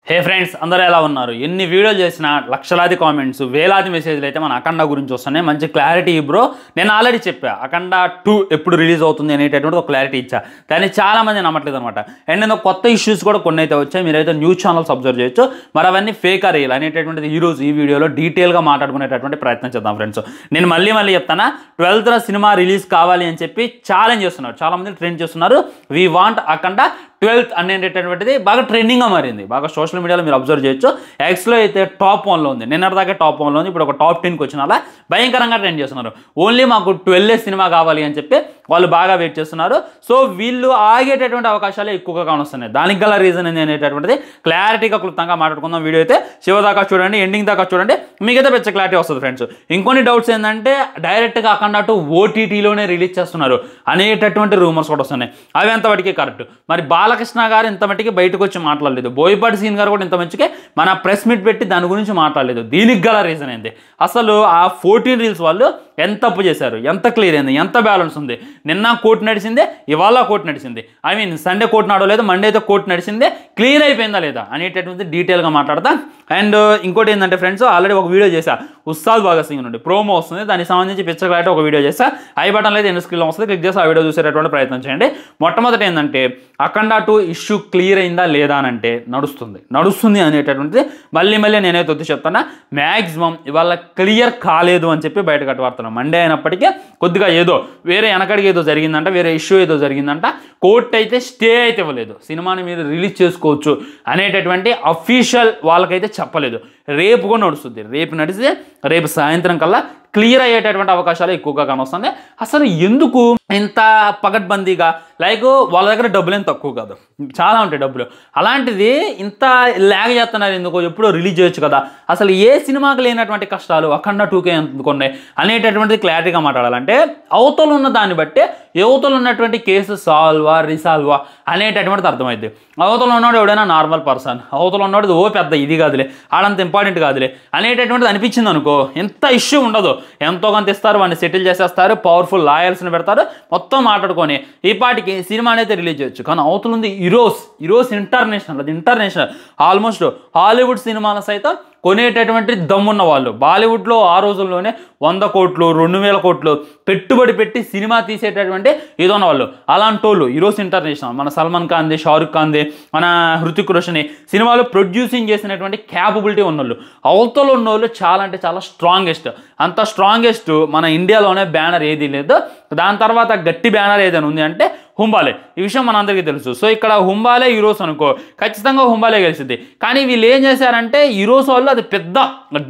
హే friends అందరూ ఎలా ఉన్నారు? ఎన్ని వీడియోలు చేసినా లక్షలాది కామెంట్స్ వేలాది మెసేజ్లు అయితే మన అఖండ గురించి వస్తున్నాయి. మంచి క్లారిటీ బ్రో. నేను ఆల్రెడీ చెప్పా అఖండ 2 ఎప్పుడు రిలీజ్ అవుతుంది అనేటటువంటి ఒక క్లారిటీ ఇచ్చా. దాన్ని చాలామంది నమ్మట్లేదు అనమాట. అండ్ నేను కొత్త ఇష్యూస్ కూడా కొన్ని అయితే వచ్చాయి. మీరైతే న్యూస్ ఛానల్స్ అబ్జర్వ్ చేయొచ్చు. మరి అవన్నీ ఫేక్ ఆ రియల్ అనేటటువంటిది ఈరోజు ఈ వీడియోలో డీటెయిల్గా మాట్లాడుకునేటటువంటి ప్రయత్నం చేద్దాం ఫ్రెండ్స్. నేను మళ్ళీ చెప్తానా, 12th సినిమా రిలీజ్ కావాలి అని చెప్పి ఛాలెంజ్ చేస్తున్నారు. చాలామంది ట్రెండ్ చేస్తున్నారు. వీ వాంట్ అఖండ 12th అనేటటువంటిది బాగా ట్రెండింగ్గా మారింది. బాగా సోషల్ మీడియాలో మీరు అబ్జర్వ్ చేయొచ్చు. ఎక్స్లో అయితే టాప్ 1లో ఉంది. నిన్నటిదాకా టాప్ 1లో ఉంది. ఇప్పుడు ఒక టాప్ 10కి వచ్చిన అలా భయంకరంగా ట్రెండ్ చేస్తున్నారు. ఓన్లీ మాకు 12 సినిమా కావాలి అని చెప్పి వాళ్ళు బాగా వెయిట్ చేస్తున్నారు. సో వీళ్ళు ఆగేటటువంటి అవకాశాలు ఎక్కువగా కానొస్తున్నాయి. దానికి గల రీజన్ ఏంటి అనేటటువంటిది క్లారిటీగా క్లుప్తంగా మాట్లాడుకుందాం. వీడియో అయితే చివరిదాకా చూడండి, ఎండింగ్ దాకా చూడండి, మీకైతే పెద్ద క్లారిటీ వస్తుంది ఫ్రెండ్స్. ఇంకొన్ని డౌట్స్ ఏంటంటే డైరెక్ట్గా అఖండ 2 ఓటీటీలోనే రిలీజ్ చేస్తున్నారు అనేటటువంటి రూమర్స్ కూడా వస్తున్నాయి. అవి ఎంతవరకు కరెక్ట్? మరి బాలకృష్ణ గారు ఇంత మట్టికి బయటకు వచ్చి మాట్లాడలేదు. బోయపాటి సీన్ గారు కూడా ఇంత మంచిగా మన ప్రెస్ మీట్ పెట్టి దాని గురించి మాట్లాడలేదు. దీనికి గల రీజన్ ఏంటి? అసలు ఆ 14 రీల్స్ వాళ్ళు ఎంత తప్పు చేశారు, ఎంత క్లియర్ అయింది, ఎంత బ్యాలెన్స్ ఉంది? నిన్న కోర్టు నడిచిందే, ఇవాళ కోర్టు నడిచింది. ఐ మీన్ సండే కోర్టు నడవలేదు, మండే అయితే కోర్టు నడిచిందే. క్లియర్ అయిపోయిందా లేదా అనేటటువంటి డీటెయిల్గా మాట్లాడతా. అండ్ ఇంకోటి ఏంటంటే ఫ్రెండ్స్, ఆల్రెడీ ఒక వీడియో చేశా ఉస్తాద్ భగత్ సింగ్ నుండి ప్రోమో వస్తుంది. దానికి సంబంధించి పిక్చర్ క్లారిటీ ఒక వీడియో చేస్తా. ఐ బటన్ అయితే ఎన్ని స్క్రీన్లో వస్తుంది, క్లిక్ చేసి ఆ వీడియో చూసేటటువంటి ప్రయత్నం చేయండి. మొట్టమొదటి ఏంటంటే అఖండ 2 ఇష్యూ క్లియర్ అయిందా లేదా అని అంటే నడుస్తుంది అనేటటువంటిది మళ్ళీ నేనైతే వచ్చి చెప్తాను. మ్యాక్సిమం ఇవాళ క్లియర్ కాలేదు అని చెప్పి బయట కట్టబడుతున్నాం. మండే అయినప్పటికీ కొద్దిగా ఏదో వేరే వెనకడికి ఏదో జరిగిందంట, వేరే ఇష్యూ ఏదో జరిగిందంట. కోర్టు అయితే స్టే అయితే ఇవ్వలేదు, సినిమాని మీరు రిలీజ్ చేసుకోవచ్చు అనేటటువంటి అఫీషియల్ వాళ్ళకైతే చెప్పలేదు. రేపు కూడా నడుస్తుంది. రేపు నడిస్తే రేపు సాయంత్రం కల్లా క్లియర్ అయ్యేటటువంటి అవకాశాలు ఎక్కువగా కానొస్తుంది. అసలు ఎందుకు ఇంత పగడ్బందీగా, లైక్ వాళ్ళ దగ్గర డబ్బులు ఏం తక్కువ కాదు, చాలా ఉంటాయి డబ్బులు. అలాంటిది ఇంత ల్యాగ్ చేస్తున్నారు ఎందుకు? ఎప్పుడో రిలీజ్ చేయొచ్చు కదా. అసలు ఏ సినిమాకి లేనటువంటి కష్టాలు అఖండ 2కే ఎందుకున్నాయి అనేటటువంటిది క్లారిటీగా మాట్లాడాలంటే అవతలు ఉన్న దాన్ని బట్టి యువతలు ఉన్నటువంటి కేసు సాల్వా రిసాల్వా అనేటటువంటిది అర్థమైంది. అవతలు ఉన్నాడు ఎవడైనా నార్మల్ పర్సన్, అవతలు ఉన్నాడు ఓ పెద్ద ఇది కాదులే, ఆడంత ఇంపార్టెంట్ కాదులే అనేటటువంటిది అనిపించింది అనుకో, ఎంత ఇష్యూ ఉండదు. ఎంతో కొంత ఇస్తారు, వాడిని సెటిల్ చేసేస్తారు, పవర్ఫుల్ లాయర్స్ని పెడతారు, మొత్తం మాట్లాడుకొని ఈ పాటికి సినిమా అయితే రిలీజ్ చేయొచ్చు. కానీ అవతల ఉంది ఈరోజు ఇంటర్నేషనల్, అది ఇంటర్నేషనల్, ఆల్మోస్ట్ హాలీవుడ్ సినిమాల సైతం కొనేటటువంటి దమ్మున్న వాళ్ళు. బాలీవుడ్లో ఆ రోజుల్లోనే 100 కోట్లు 2000 కోట్లు పెట్టుబడి పెట్టి సినిమా తీసేటటువంటి ఇది ఉన్న వాళ్ళు. అలాంటి వాళ్ళు ఈరోజు ఇంటర్నేషనల్. మన సల్మాన్ ఖాన్ది, షారుఖ్ ఖాన్ది, మన హృతిక్ రోషన్ సినిమాలు ప్రొడ్యూసింగ్ చేసినటువంటి క్యాపబిలిటీ ఉన్నోళ్ళు. అవతలు ఉన్నోళ్ళు చాలా అంటే చాలా స్ట్రాంగెస్ట్. అంత స్ట్రాంగెస్ట్ మన ఇండియాలోనే బ్యానర్ ఏది లేదు. దాని తర్వాత గట్టి బ్యానర్ ఏదైనా ఉంది అంటే హుంబాలే. ఈ విషయం మనందరికీ తెలుసు. సో ఇక్కడ హుంబాలే ఈరోజు అనుకో, ఖచ్చితంగా హుంబాలే గెలిచింది. కానీ వీళ్ళు ఏం చేశారంటే ఈరోజు వాళ్ళు అది పెద్ద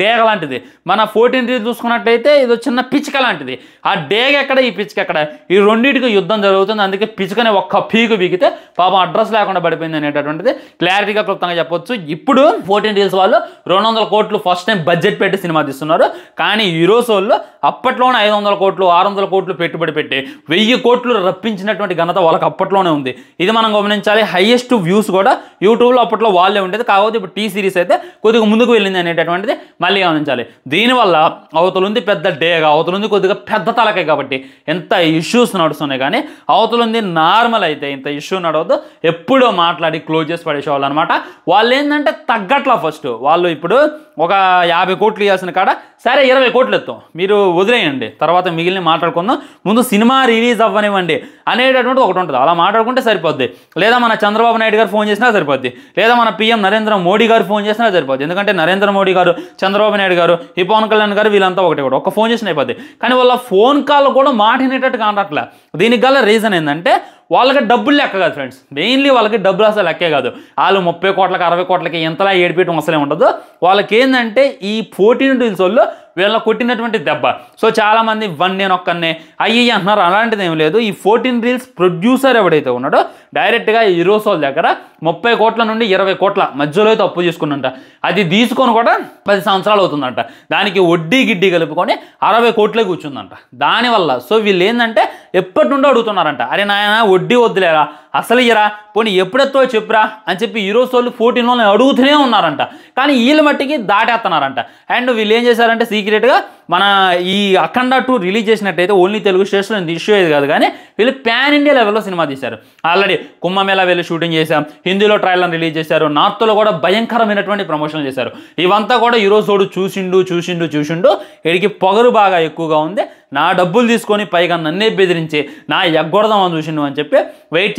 డేగ లాంటిది. మన 14 రీల్స్ చూసుకున్నట్టయితే ఇది చిన్న పిచ్చుక లాంటిది. ఆ డేగ ఎక్కడ, ఈ పిచ్చుక ఎక్కడ? ఈ రెండింటికి యుద్ధం జరుగుతుంది. అందుకే పిచ్చుకనే ఒక్క పీకు బీగితే పాపం అడ్రస్ లేకుండా పడిపోయింది అనేటటువంటిది క్లారిటీగా క్లుప్తంగా చెప్పొచ్చు. ఇప్పుడు 14 రీల్స్ వాళ్ళు 200 కోట్లు ఫస్ట్ టైం బడ్జెట్ పెట్టి సినిమా తీస్తున్నారు. కానీ ఈరోజు వాళ్ళు అప్పట్లోనే 500 కోట్లు 600 కోట్లు పెట్టుబడి పెట్టి 1000 కోట్లు రప్పించినటువంటి ఘనత వాళ్ళకి అప్పట్లోనే ఉంది. ఇది మనం గమనించాలి. హైయెస్ట్ వ్యూస్ కూడా యూట్యూబ్లో అప్పట్లో వాళ్ళే ఉండేది. కాకపోతే ఇప్పుడు టీ సిరీస్ అయితే కొద్దిగా ముందుకు వెళ్ళింది అనేటటువంటిది మళ్ళీ గమనించాలి. దీనివల్ల అవతలుంది పెద్ద డేగా, అవతలుంది కొద్దిగా పెద్ద తలకాయ కాబట్టి ఎంత ఇష్యూస్ నడుస్తున్నాయి. కానీ అవతలుంది నార్మల్ అయితే ఇంత ఇష్యూ నడవద్దు. ఎప్పుడో మాట్లాడి క్లోజ్ చేసి పడేసేవాళ్ళు అనమాట. వాళ్ళు ఏంటంటే తగ్గట్లా ఫస్ట్ వాళ్ళు ఇప్పుడు ఒక 50 కోట్లు ఇవ్వాల్సిన కాడ సరే 20 కోట్లు ఎత్తాం, మీరు వదిలేయండి, తర్వాత మిగిలిన మాట్లాడుకుందాం, ముందు సినిమా రిలీజ్ అవ్వనివ్వండి అనేటటువంటి ఒకటి ఉంటుంది. అలా మాట్లాడుకుంటే సరిపోద్ది. లేదా మన చంద్రబాబు నాయుడు గారు ఫోన్ చేసినా సరిపోద్ది, లేదా మన PM నరేంద్ర మోడీ గారు ఫోన్ చేసినా సరిపోద్ది. ఎందుకంటే నరేంద్ర మోడీ గారు, చంద్రబాబు నాయుడు గారు, ఈ పవన్ కళ్యాణ్ గారు వీళ్ళంతా ఒకటి కూడా ఒక్క ఫోన్ చేసిన అయిపోద్ది. కానీ వాళ్ళ ఫోన్ కాల్ కూడా మాటినేటట్టు కానట్లే. దీనికి గల రీజన్ ఏంటంటే వాళ్ళకి డబ్బులు లెక్క కాదు ఫ్రెండ్స్. మెయిన్లీ వాళ్ళకి డబ్బులు అసలు లెక్కే కాదు. వాళ్ళు 30 కోట్లకి 60 కోట్లకి ఎంతలా ఏడిపేయటం అసలే ఉండదు. వాళ్ళకి ఏంటంటే ఈ 14 రీల్స్ వాళ్ళు వీళ్ళ కొట్టినటువంటి దెబ్బ. సో చాలామంది నేను ఒక్కనే అయ్యి అంటున్నారు. అలాంటిది ఏం లేదు. ఈ 14 రీల్స్ ప్రొడ్యూసర్ ఎవడైతే ఉన్నాడో డైరెక్ట్గా ఈరోజు వాళ్ళ దగ్గర 30 కోట్ల నుండి 20 కోట్ల మధ్యలో అయితే అప్పు తీసుకున్నంట. అది తీసుకొని కూడా 10 సంవత్సరాలు అవుతుందంట. దానికి వడ్డీ గిడ్డీ కలుపుకొని 60 కోట్లే కూర్చుందంట. దానివల్ల సో వీళ్ళు ఏంటంటే ఎప్పటి నుండో అడుగుతున్నారంట, అరే నాయన వడ్డీ వద్దులేరా, అసలు ఇయరా పోనీ ఎప్పుడెత్తో చెప్పురా అని చెప్పి హీరోస్ వాళ్ళు 14 అడుగుతూనే ఉన్నారంట. కానీ వీళ్ళ మట్టికి దాటేస్తున్నారంట. అండ్ వీళ్ళు ఏం చేశారంటే సీక్రెట్గా మన ఈ అఖండ 2 రిలీజ్ చేసినట్టయితే ఓన్లీ తెలుగు స్టేట్స్లో ఇష్యూ అయ్యేది కాదు, కానీ వీళ్ళు ప్యాన్ ఇండియా లెవెల్లో సినిమా తీశారు. ఆల్రెడీ కుంభమేళా వెళ్ళి షూటింగ్ చేశాం, హిందీలో ట్రైలర్ రిలీజ్ చేశారు, నార్త్లో కూడా భయంకరమైనటువంటి ప్రమోషన్లు చేశారు. ఇవంతా కూడా ఈరోజు తోడు చూసిండు వీడికి పొగరు బాగా ఎక్కువగా ఉంది, నా డబ్బులు తీసుకొని పైగా నన్నే బెదిరించి నా ఎగ్గొడదామని చూసిండు అని చెప్పి వెయిట్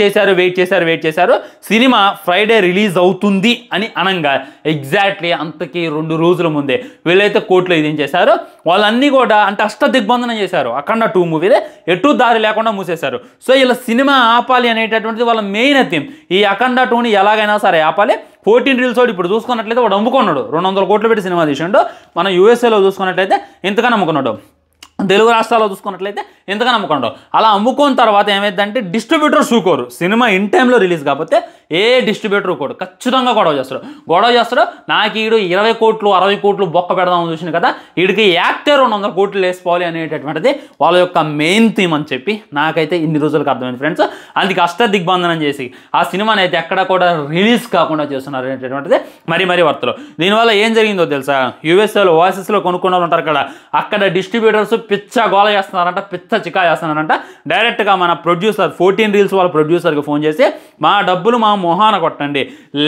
చేశారు. సినిమా ఫ్రైడే రిలీజ్ అవుతుంది అని అనంగా ఎగ్జాక్ట్లీ అంతకి 2 రోజుల ముందే వీళ్ళైతే కోర్టులో ఇదించేశారు. వాళ్ళన్నీ కూడా అంటే దిగ్బంధనం చేశారు. అఖండ 2 మూవీదే ఎటు దారి లేకుండా మూసేశారు. సో ఇలా సినిమా ఆపాలి అనేటటువంటిది వాళ్ళ మెయిన్ థీమ్. ఈ అఖండ 2ని ఎలాగైనా సరే ఆపాలి. 14 రీల్స్ వాడు ఇప్పుడు చూసుకున్నట్లయితే వాడు అమ్ముకున్నాడు, 200 కోట్లు పెట్టి సినిమా తీసిండు. మనం యూఎస్ఏలో చూసుకున్నట్లయితే ఇంతకన్నా అమ్ముకున్నాడు, తెలుగు రాష్ట్రాల్లో చూసుకున్నట్లయితే ఎంతగా నమ్ముకోండు. అలా అమ్ముకున్న తర్వాత ఏమైందంటే డిస్ట్రిబ్యూటర్ సూకోరు. సినిమా ఇన్ టైంలో రిలీజ్ కాకపోతే ఏ డిస్ట్రిబ్యూటర్ కూడా ఖచ్చితంగా గొడవ చేస్తాడు. నాకు ఈడు 20 కోట్లు 60 కోట్లు బొక్క పెడదామని చూసింది కదా, వీడికి యాక్టే 200 కోట్లు వేసుకోవాలి అనేటటువంటిది వాళ్ళ యొక్క మెయిన్ థీమ్ అని చెప్పి నాకైతే ఇన్ని రోజులకు అర్థమైంది ఫ్రెండ్స్. అందుకే దిగ్బంధనం చేసి ఆ సినిమాని అయితే ఎక్కడ కూడా రిలీజ్ కాకుండా చేస్తున్నారు అనేటటువంటిది మరీ వర్తలు. దీనివల్ల ఏం జరిగిందో తెలుసా, యూఎస్ఏలో ఓఎస్ఎస్లో కొనుక్కున్న వాళ్ళు ఉంటారు కదా, అక్కడ డిస్ట్రిబ్యూటర్స్ పిచ్చ గోల చేస్తున్నారంట, పిచ్చ చికా చేస్తున్నారంట. డైరెక్ట్గా మన ప్రొడ్యూసర్ 14 రీల్స్ వాళ్ళ ప్రొడ్యూసర్కి ఫోన్ చేసి మా డబ్బులు మా మొహాన కొట్టండి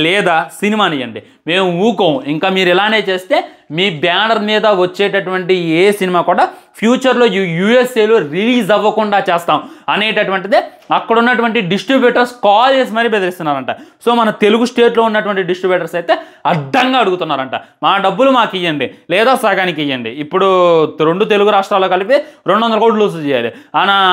లేదా సినిమాని ఇవ్వండి, మేము ఊకోం, ఇంకా మీరు ఇలానే చేస్తే మీ బ్యానర్ మీద వచ్చేటటువంటి ఏ సినిమా కూడా ఫ్యూచర్లో యూఎస్ఏలో రిలీజ్ అవ్వకుండా చేస్తాం అనేటటువంటిదే అక్కడ ఉన్నటువంటి డిస్ట్రిబ్యూటర్స్ కాల్ చేసి మరీ బెదిరిస్తున్నారంట. సో మన తెలుగు స్టేట్లో ఉన్నటువంటి డిస్ట్రిబ్యూటర్స్ అయితే అడ్డంగా అడుగుతున్నారంట, మా డబ్బులు మాకు ఇవ్వండి లేదా సగానికి ఇవ్వండి. ఇప్పుడు 2 తెలుగు రాష్ట్రాల్లో కలిపి 200 కోట్లు వసూలు చేయాలి.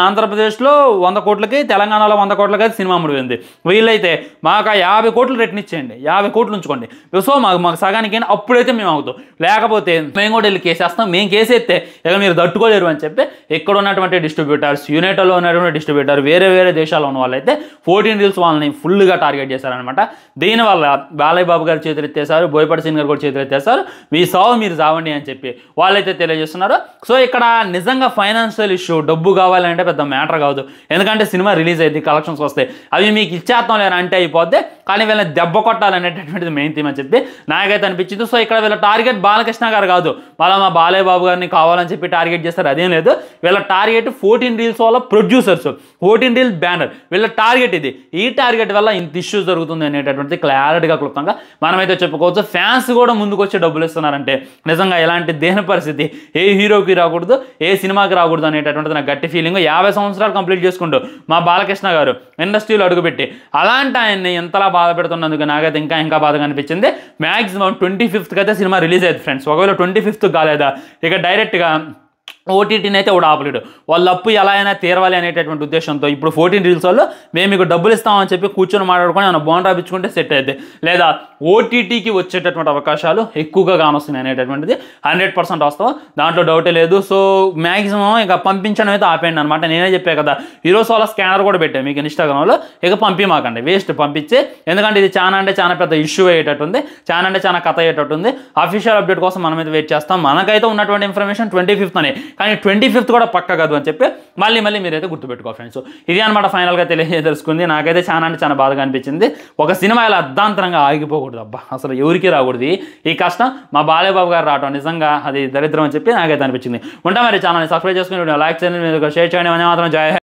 ఆంధ్రప్రదేశ్లో 100 కోట్లకి, తెలంగాణలో 100 కోట్లకి అయితే సినిమా అమ్ముడుపోయింది. వీళ్ళైతే మాకు 50 కోట్లు రిటర్న్ ఇచ్చేయండి, 50 కోట్లు ఉంచుకోండి, సో మాకు సగానికి అప్పుడైతే మేము అవుతాం, లేకపోతే మేము కూడా వెళ్ళి కేసేస్తాం, మేము కేసేస్తే ఇక మీరు తట్టుకోలేరు అని చెప్పి ఇక్కడ ఉన్నటువంటి డిస్ట్రిబ్యూటర్స్, యునైటెడ్లో ఉన్నటువంటి డిస్ట్రిబ్యూటర్, వేరే దేశాల్లో ఉన్న వాళ్ళైతే 14 రీల్స్ వాళ్ళని ఫుల్గా టార్గెట్ చేశారనమాట. దీనివల్ల బాలయ్య బాబు గారు చేతులు ఎత్తేసారు, బోయపాటి సింగ్ గారు కూడా చేతులు ఎత్తేసారు, మీ సావు మీరు చావండి అని చెప్పి వాళ్ళైతే తెలియజేస్తున్నారు. సో ఇక్కడ నిజంగా ఫైనాన్షియల్ ఇష్యూ, డబ్బు కావాలంటే పెద్ద మ్యాటర్ కాదు, ఎందుకంటే సినిమా రిలీజ్ అయింది, కలెక్షన్స్ వస్తాయి, అవి మీకు ఇచ్చేస్తాం లేని అంటే అయిపోద్ది, కానీ వీళ్ళని దెబ్బ కొట్టాలనేటటువంటిది మెయిన్ థీమ్ అని చెప్పి నాకైతే అనిపించింది. సో ఇక్కడ వీళ్ళ టార్గెట్ బాలకృష్ణ గారు కాదు, వాళ్ళ మా బాలయ్య బాబు గారిని కావాలని చెప్పి టార్గెట్ చేస్తారు, అదేం లేదు. వీళ్ళ టార్గెట్ 14 రీల్స్ వాళ్ళ ప్రొడ్యూసర్స్, 14 రీల్ బ్యానర్, వీళ్ళ టార్గెట్ ఇది. ఈ టార్గెట్ వల్ల ఇంత ఇష్యూస్ జరుగుతుంది అనేటటువంటి క్లారిటీగా క్లుప్తంగా మనమైతే చెప్పుకోవచ్చు. ఫ్యాన్స్ కూడా ముందుకు వచ్చి డబ్బులు ఇస్తున్నారంటే నిజంగా ఎలాంటి దేని పరిస్థితి ఏ హీరోకి రాకూడదు, ఏ సినిమాకి రాకూడదు అనేటటువంటిది నాకు గట్టి ఫీలింగ్. 50 సంవత్సరాలు కంప్లీట్ చేసుకుంటూ మా బాలకృష్ణ గారు ఇండస్ట్రీలో అడుగుపెట్టి అలాంటి ఆయన్ని ఎంతలా బాధ పెడుతున్నందుకు నాకైతే ఇంకా బాధగా అనిపించింది. మ్యాక్సిమం 25th అయితే సినిమా రిలీజ్ అయ్యింది ఫ్రెండ్స్. ఒకవేళ 25th కాలేదా ఇక డైరెక్ట్గా ఓటీటీని అయితే కూడా ఆపలేడు. వాళ్ళ అప్పు ఎలా అయినా తీరవాలి అనేటటువంటి ఉద్దేశంతో ఇప్పుడు 14 రీల్స్ వాళ్ళు మేము మీకు డబ్బులు ఇస్తామని చెప్పి కూర్చొని మాట్లాడుకొని ఏమైనా బాండ్ రాపించుకుంటే సెట్ అయితే, లేదా ఓటీటీకి వచ్చేటటువంటి అవకాశాలు ఎక్కువగా కానొస్తున్నాయి అనేటటువంటిది 100% వస్తాం, దాంట్లో డౌటే లేదు. సో మ్యాక్సిమం ఇక పంపించడం అయితే ఆపేయండి అనమాట. నేనే చెప్పే కదా, ఈరోజు వాళ్ళ స్కానర్ కూడా పెట్టాను మీకు ఇన్స్టాగ్రామ్లో, ఇక పంపిమాకండి, వేస్ట్ పంపించే, ఎందుకంటే ఇది చాలా పెద్ద ఇష్యూ అయ్యేటట్టుంది, చాలా కథ అయ్యేటట్టుంది. అఫీషియల్ అప్డేట్ కోసం మనం అయితే వెయిట్ చేస్తాం. మనకైతే ఉన్నటువంటి ఇన్ఫర్మేషన్ 25th అని, కానీ 25th కూడా పక్క కాదు అని చెప్పి మళ్ళీ మీరైతే గుర్తుపెట్టుకో ఫ్రెండ్స్. ఇది అనమాట ఫైనల్గా తెలియజేసుకుంది. నాకైతే చాలా బాధగా అనిపించింది. ఒక సినిమా ఇలా అర్ధాంతరంగా ఆగిపోకూడదు, అబ్బా అసలు ఎవరికి రాకూడదు ఈ కష్టం. మా బాలయ్య బాబు గారు రావడం నిజంగా అది దరిద్రం అని చెప్పి నాకైతే అనిపించింది. ఉంటా మరి ఛానల్ని సబ్స్క్రైబ్ చేసుకుని లైక్ చేయండి, షేర్ చేయండి, మాత్రం జై